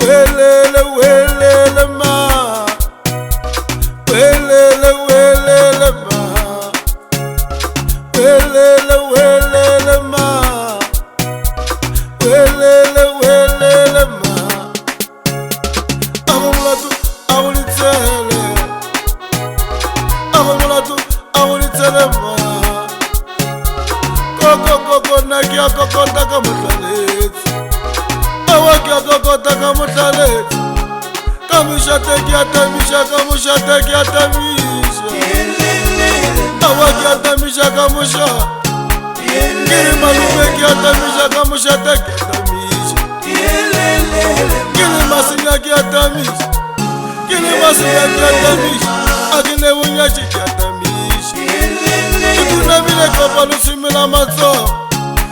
welele welele ma, welele welele ma, welele welele ma, welele welele ma. Abulatu abulitsele, abulatu abulitsele ma. Koko koko na kia koko taka mutlaletse, awa kia koko taka mutlaletse. Kamusha teki atamisha, kamusha teki atamisha, awa kia atamisha kamusha. Kiri malume kia atamisha, kamusha teki atamisha. Kiri masinya kia atamisha, kiri masinya kia atamisha. Akine bunyachi kia atamisha. Kituna mile kopa nusimila matso,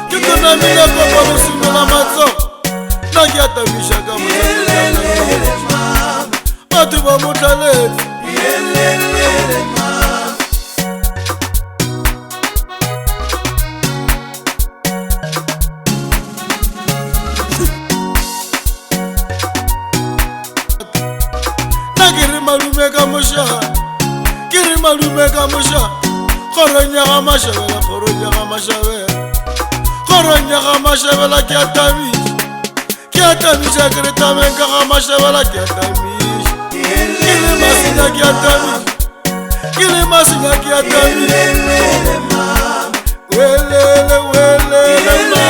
kituna mile kopa nusimila matso. Nagi atamisha kamusha teki atamisha. Atu ba mutlaletse, nagiri malume kamusha, kiri malume kamusha. Khoronya ga mashabela, khoronya ga mashabela, khoronya ga mashabela ki atamisha, kiri tamenka ga mashabela ki atamisha. Kili masinya ki atamisha, kili masinya ki atamisha. Welele welele ma,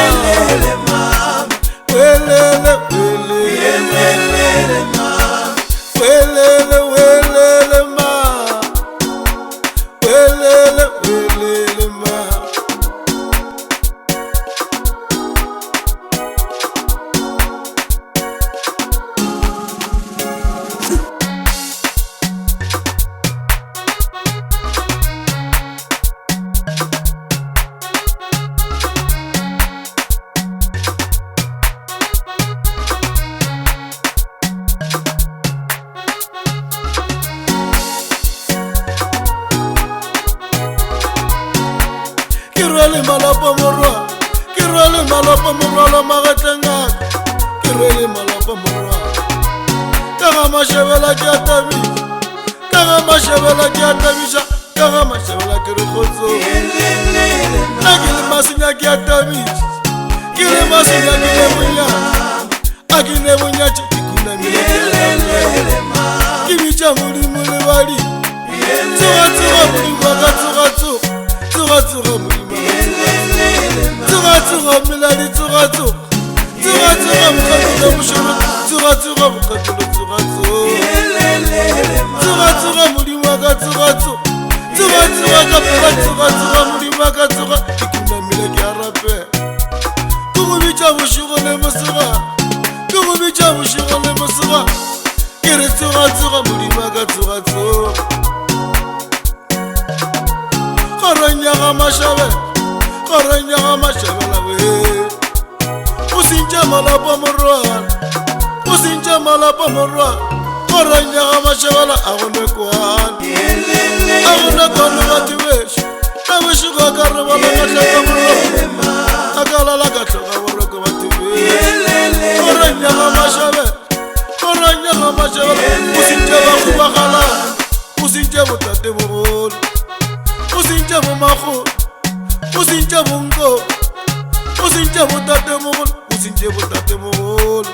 welele welele ma, welele welele ma, welele welele ma. Kirwele malapa morwa, kirwele malapa morwa la magatenga, kirwele malapa morwa. Kaga mashabela ki atamisha, kaga mashabela ki atamisha, kaga mashabela ki rukhotso. Nagili masinya ki atamisha, kile masinya ki nebunya, akine bunya chikuna mile ki atamisha. Kimicha muli muli wali, tsuga tsuga muli waka tsuga tsuga, tsuga tsuga muli. Tsuga milali tsuga tsuga, tsuga tsuga mukhatula mushuru, tsuga tsuga mukhatula tsuga tsuga, tsuga tsuga mulimaka tsuga tsuga, tsuga tsuga kapela tsuga tsuga mulimaka tsuga. Ikunda milaki arape, kukubicha mushuru ne musuga, kukubicha mushuru ne musuga. Kiri tsuga tsuga mulimaka tsuga tsuga. Khoronya ga mashabela, khoronya ga mashabela we. Usinja malapa morwa, usinja malapa morwa. Khoronya ga mashabela agone kwan, agone kwan bati wesh. Awishu ga karwa la katlaka morwa, akala la katlaka morwa ko bati wesh. Khoronya ga mashabela, khoronya ga mashabela. Usinja ba kubakala, usinja mutate bol, usinja mumakho, usinja mungo, usinja mutate mogol, usinja mutate mogol.